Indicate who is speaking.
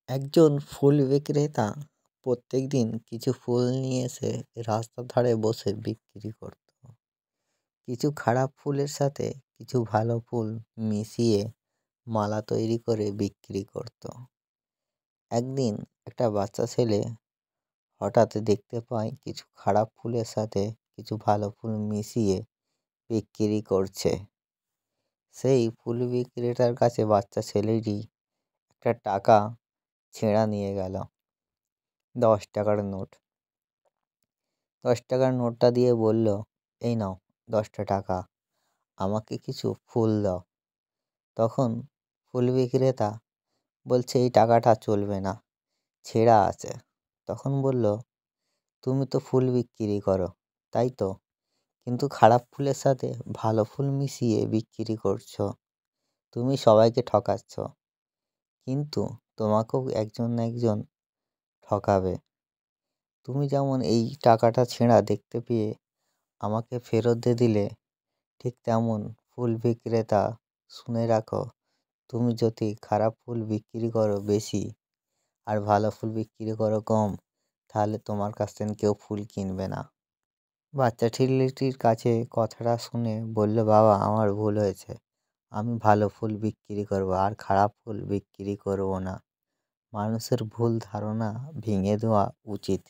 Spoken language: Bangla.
Speaker 1: একজন ফুল বিক্রেতা প্রত্যেকদিন কিছু ফুল নিয়ে এসে রাস্তার ধারে বসে বিক্রি করত। কিছু খারাপ ফুলের সাথে কিছু ভালো ফুল মিশিয়ে মালা তৈরি করে বিক্রি করত। একদিন একটা বাচ্চা ছেলে হঠাৎ দেখতে পায় কিছু খারাপ ফুলের সাথে কিছু ভালো ফুল মিশিয়ে বিক্রি করছে। সেই ফুল বিক্রেতার কাছে বাচ্চা ছেলেটি একটা টাকা ছেঁড়া নিয়ে গেল, 10 টাকার নোট। 10 টাকার নোটটা দিয়ে বলল, এই নাও 10টা টাকা, আমাকে কিছু ফুল দাও। তখন ফুল বিক্রেতা বলছে, এই টাকাটা চলবে না, ছেঁড়া আছে। তখন বলল, তুমি তো ফুল বিক্রি করো, তাই তো, কিন্তু খারাপ ফুলের সাথে ভালো ফুল মিশিয়ে বিক্রি করছো, তুমি সবাইকে ঠকাচ্ছ, কিন্তু তোমাকেও একজন না একজন ঠকাবে। তুমি যেমন এই টাকাটা ছেঁড়া দেখতে পেয়ে আমাকে ফেরত দিয়ে দিলে, ঠিক তেমন ফুল বিক্রেতা, শুনে রাখো, তুমি যদি খারাপ ফুল বিক্রি করো বেশি আর ভালো ফুল বিক্রি করো কম, তাহলে তোমার কাছ থেকে কেউ ফুল কিনবে না। বাচ্চা ছেলেটির কাছে কথাটা শুনে বলল, বাবা, আমার ভুল হয়েছে, আমি ভালো ফুল বিক্রি করব আর খারাপ ফুল বিক্রি করব না। মানুষের ভুল ধারণা ভেঙে দেওয়া উচিত।